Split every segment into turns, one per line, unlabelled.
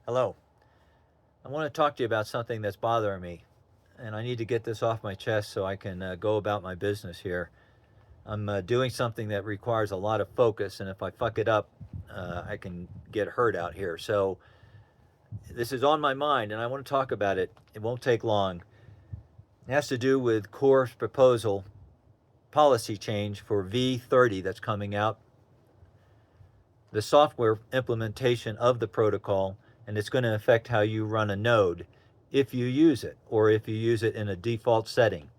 Hello. I want to talk to you about something that's bothering me, and I need to get this off my chest so I can go about my business here. I'm doing something that requires a lot of focus, and if I fuck it up, I can get hurt out here. So this is on my mind, and I want to talk about it. It won't take long. It has to do with Core's proposal policy change for V30 that's coming out, the software implementation of the protocol, and it's going to affect how you run a node if you use it, or if you use it in a default setting.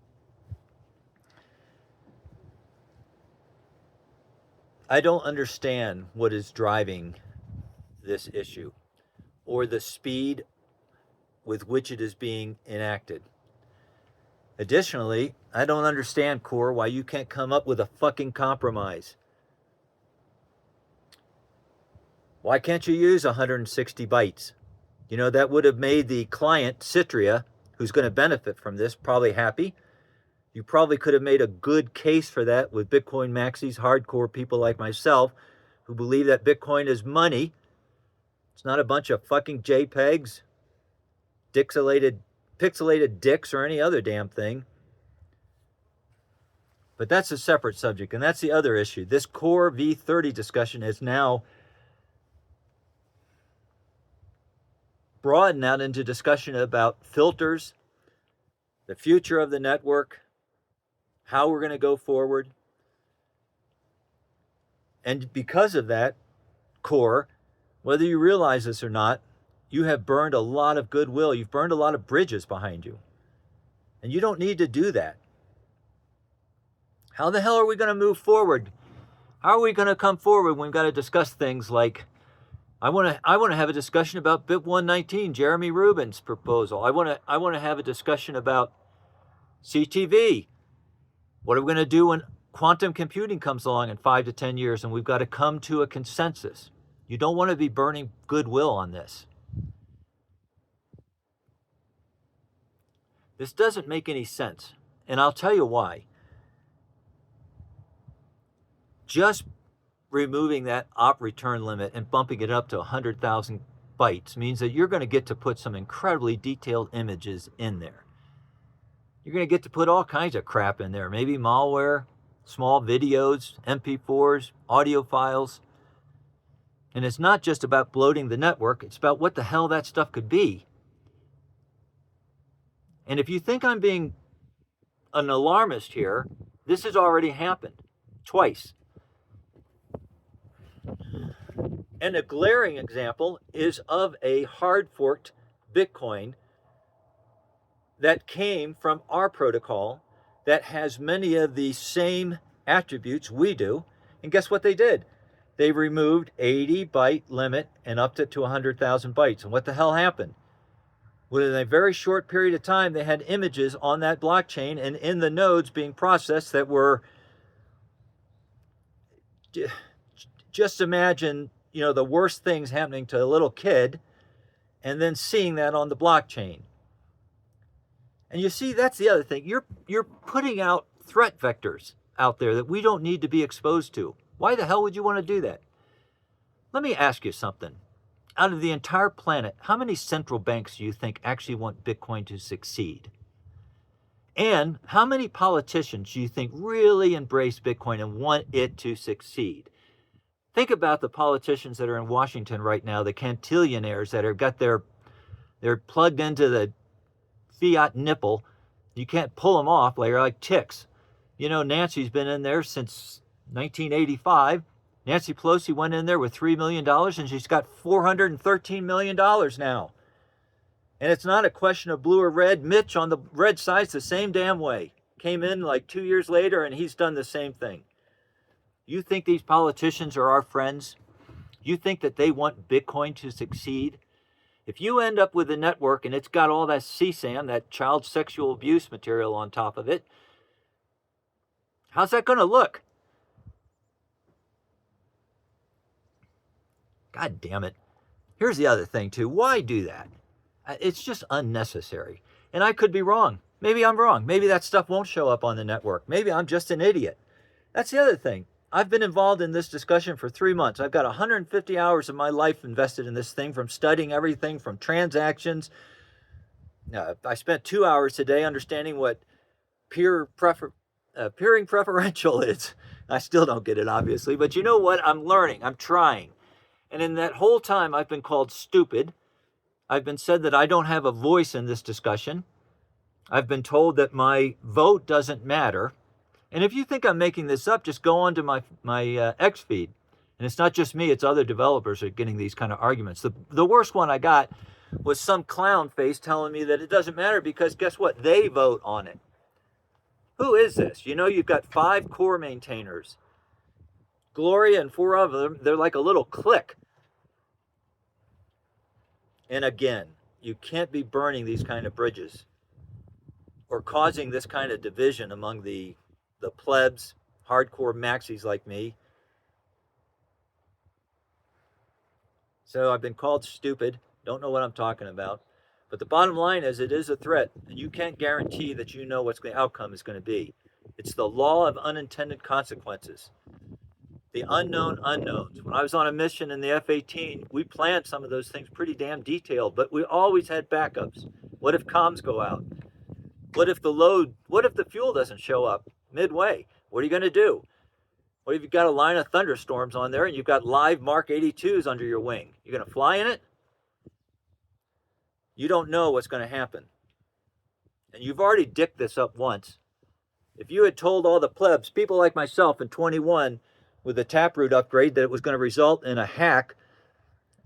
I don't understand what is driving this issue or the speed with which it is being enacted. Additionally, I don't understand, Core, why you can't come up with a fucking compromise. Why can't you use 160 bytes? You know, that would have made the client, Citria, who's going to benefit from this, probably happy. You probably could have made a good case for that with Bitcoin maxis, hardcore people like myself, who believe that Bitcoin is money. It's not a bunch of fucking JPEGs, pixelated dicks, or any other damn thing. But that's a separate subject, and that's the other issue. This Core V30 discussion is now broadened out into discussion about filters, the future of the network, how we're going to go forward. And because of that, Core, whether you realize this or not, you have burned a lot of goodwill. You've burned a lot of bridges behind you. And you don't need to do that. How the hell are we going to move forward? How are we going to come forward when we've got to discuss things like, I want to have a discussion about BIP 119, Jeremy Rubin's proposal. I want to have a discussion about CTV. What are we going to do when quantum computing comes along in 5 to 10 years and we've got to come to a consensus? You don't want to be burning goodwill on this. This doesn't make any sense, and I'll tell you why. Just removing that op return limit and bumping it up to 100,000 bytes means that you're going to get to put some incredibly detailed images in there. You're going to get to put all kinds of crap in there, maybe malware, small videos, MP4s, audio files. And it's not just about bloating the network, it's about what the hell that stuff could be. And if you think I'm being an alarmist here, this has already happened twice. And a glaring example is of a hard forked Bitcoin that came from our protocol that has many of the same attributes we do. And guess what they did? They removed 80 byte limit and upped it to 100,000 bytes. And what the hell happened? Within a very short period of time, they had images on that blockchain and in the nodes being processed that were, just imagine, the worst things happening to a little kid and then seeing that on the blockchain. And you see, that's the other thing. You're putting out threat vectors out there that we don't need to be exposed to. Why the hell would you want to do that? Let me ask you something. Out of the entire planet, how many central banks do you think actually want Bitcoin to succeed? And how many politicians do you think really embrace Bitcoin and want it to succeed? Think about the politicians that are in Washington right now, the cantillionaires that have got they're plugged into the fiat nipple. You can't pull them off. They're like ticks. Nancy's been in there since 1985. Nancy Pelosi went in there with $3 million and she's got $413 million now. And it's not a question of blue or red. Mitch on the red side's the same damn way. Came in like 2 years later and he's done the same thing. You think these politicians are our friends? You think that they want Bitcoin to succeed? If you end up with a network and it's got all that CSAM, that child sexual abuse material on top of it, how's that going to look? God damn it. Here's the other thing too. Why do that? It's just unnecessary. And I could be wrong. Maybe I'm wrong. Maybe that stuff won't show up on the network. Maybe I'm just an idiot. That's the other thing. I've been involved in this discussion for 3 months. I've got 150 hours of my life invested in this thing, from studying everything from transactions. I spent 2 hours today understanding what peering preferential is. I still don't get it, obviously, but you know what? I'm learning. I'm trying. And in that whole time, I've been called stupid. I've been said that I don't have a voice in this discussion. I've been told that my vote doesn't matter. And if you think I'm making this up, just go onto my X feed. And it's not just me, it's other developers are getting these kind of arguments. The worst one I got was some clown face telling me that it doesn't matter because guess what? They vote on it. Who is this? You know, you've got 5 core maintainers. Gloria and 4 of them, they're like a little clique. And again, you can't be burning these kind of bridges or causing this kind of division among the plebs, hardcore maxis like me. So I've been called stupid. Don't know what I'm talking about. But the bottom line is it is a threat, and you can't guarantee that you know what the outcome is going to be. It's the law of unintended consequences. The unknown unknowns. When I was on a mission in the F-18, we planned some of those things pretty damn detailed, but we always had backups. What if comms go out? What if the fuel doesn't show up midway? What are you going to do? What if you've got a line of thunderstorms on there and you've got live Mark 82s under your wing? You're going to fly in it? You don't know what's going to happen. And you've already dicked this up once. If you had told all the plebs, people like myself in 21, with the Taproot upgrade, that it was going to result in a hack,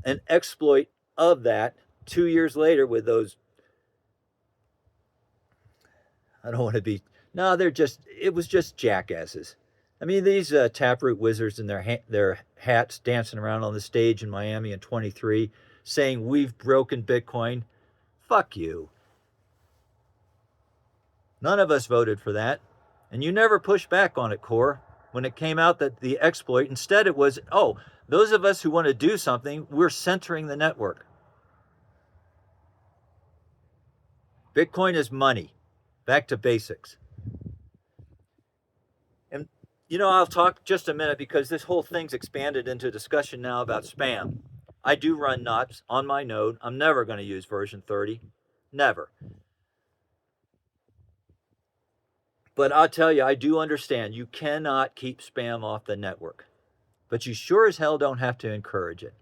an exploit of that 2 years later with those, I don't want to be, no, it was just jackasses. I mean, these Taproot wizards in their hats dancing around on the stage in Miami in 23 saying we've broken Bitcoin. Fuck you. None of us voted for that. And you never pushed back on it, Core, when it came out that the exploit, instead it was, oh, those of us who want to do something, we're centering the network. Bitcoin is money. Back to basics. And, you know, I'll talk just a minute because this whole thing's expanded into discussion now about spam. I do run knots on my node. I'm never going to use version 30. Never. But I'll tell you, I do understand you cannot keep spam off the network. But you sure as hell don't have to encourage it.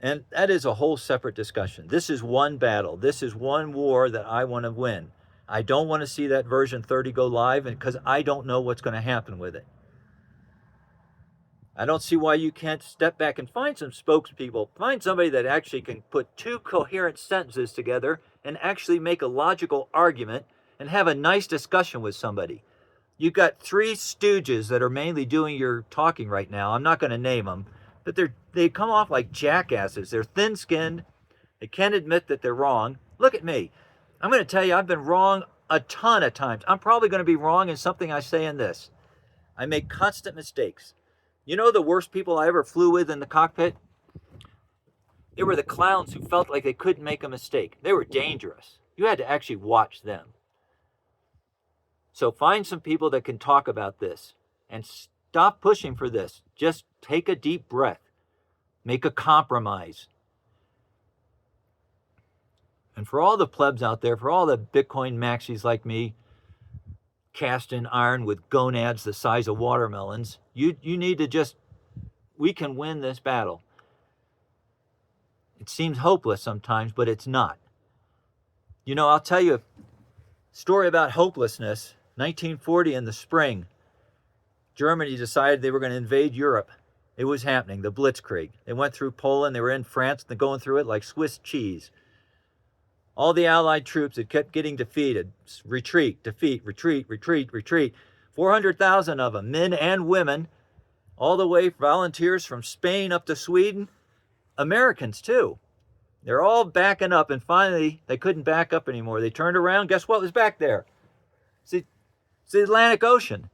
And that is a whole separate discussion. This is one battle. This is one war that I want to win. I don't want to see that version 30 go live because I don't know what's going to happen with it. I don't see why you can't step back and find some spokespeople. Find somebody that actually can put 2 coherent sentences together and actually make a logical argument and have a nice discussion with somebody. You've got 3 stooges that are mainly doing your talking right now. I'm not going to name them, but they come off like jackasses. They're thin-skinned. They can't admit that they're wrong. Look at me. I'm going to tell you, I've been wrong a ton of times. I'm probably going to be wrong in something I say in this. I make constant mistakes. You know the worst people I ever flew with in the cockpit? They were the clowns who felt like they couldn't make a mistake. They were dangerous. You had to actually watch them. So find some people that can talk about this and stop pushing for this. Just take a deep breath. Make a compromise. And for all the plebs out there, for all the Bitcoin maxis like me, cast in iron with gonads the size of watermelons, you need to just, we can win this battle. It seems hopeless sometimes, but it's not. You know, I'll tell you a story about hopelessness. 1940 in the spring, Germany decided they were going to invade Europe. It was happening, the Blitzkrieg. They went through Poland, they were in France, they're going through it like Swiss cheese. All the Allied troops had kept getting defeated. Retreat, defeat, retreat, retreat, retreat. 400,000 of them, men and women, all the way volunteers from Spain up to Sweden. Americans too. They're all backing up, and finally they couldn't back up anymore. They turned around, guess what was back there? It's the Atlantic Ocean.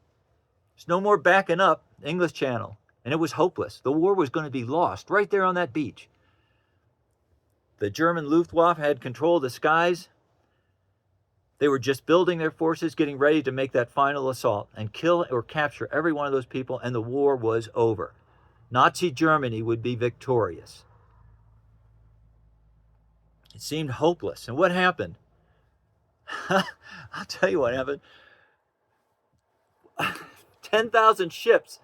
There's no more backing up, English Channel. And it was hopeless. The war was going to be lost right there on that beach. The German Luftwaffe had control of the skies. They were just building their forces, getting ready to make that final assault and kill or capture every one of those people, and the war was over. Nazi Germany would be victorious. It seemed hopeless. And what happened? I'll tell you what happened. 10,000 ships,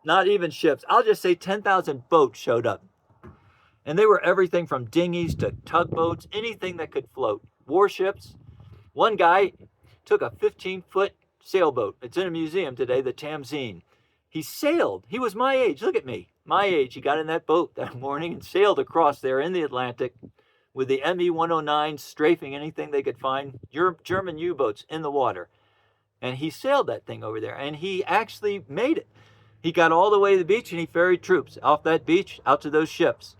not even ships, I'll just say 10,000 boats showed up. And they were everything from dinghies to tugboats, anything that could float. Warships. One guy took a 15-foot sailboat. It's in a museum today, the Tamzine. He sailed. He was my age. Look at me. My age. He got in that boat that morning and sailed across there in the Atlantic with the ME-109 strafing anything they could find. German U-boats in the water. And he sailed that thing over there. And he actually made it. He got all the way to the beach and he ferried troops off that beach out to those ships.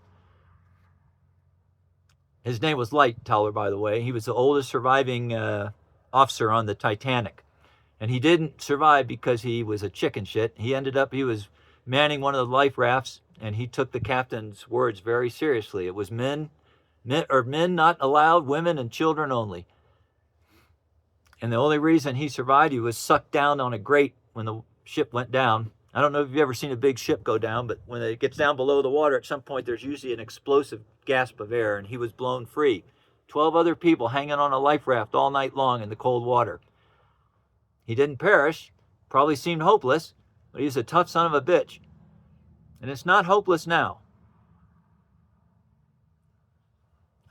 His name was Lightoller, by the way. He was the oldest surviving officer on the Titanic. And he didn't survive because he was a chicken shit. He was manning one of the life rafts, and he took the captain's words very seriously. It was men not allowed, women and children only. And the only reason he survived, he was sucked down on a grate when the ship went down. I don't know if you've ever seen a big ship go down, but when it gets down below the water, at some point there's usually an explosive gasp of air, and he was blown free. 12 other people hanging on a life raft all night long in the cold water. He didn't perish, probably seemed hopeless, but he's a tough son of a bitch. And it's not hopeless now.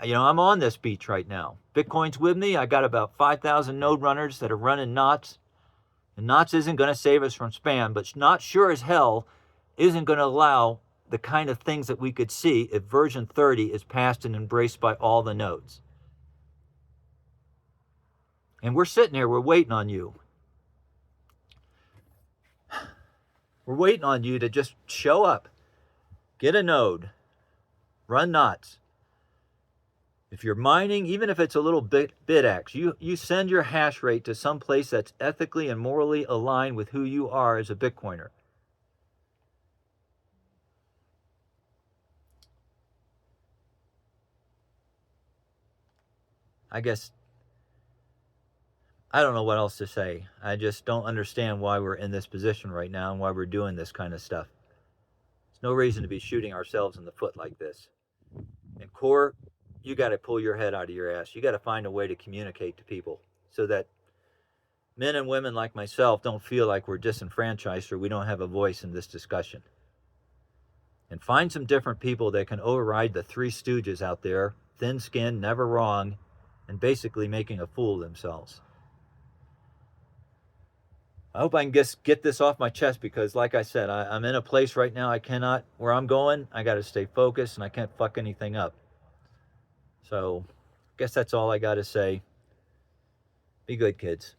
You know, I'm on this beach right now. Bitcoin's with me. I got about 5,000 node runners that are running knots. And knots isn't going to save us from spam, but not sure as hell isn't going to allow the kind of things that we could see if version 30 is passed and embraced by all the nodes. And we're sitting here, we're waiting on you. We're waiting on you to just show up, get a node, run knots. If you're mining, even if it's a little BitX, you send your hash rate to some place that's ethically and morally aligned with who you are as a Bitcoiner. I guess, I don't know what else to say. I just don't understand why we're in this position right now and why we're doing this kind of stuff. There's no reason to be shooting ourselves in the foot like this. And core, you got to pull your head out of your ass. You got to find a way to communicate to people so that men and women like myself don't feel like we're disenfranchised or we don't have a voice in this discussion. And find some different people that can override the three stooges out there, thin-skinned, never wrong, and basically making a fool of themselves. I hope I can get this off my chest because, like I said, I'm in a place right now where I'm going, I got to stay focused and I can't fuck anything up. So, I guess that's all I got to say. Be good, kids.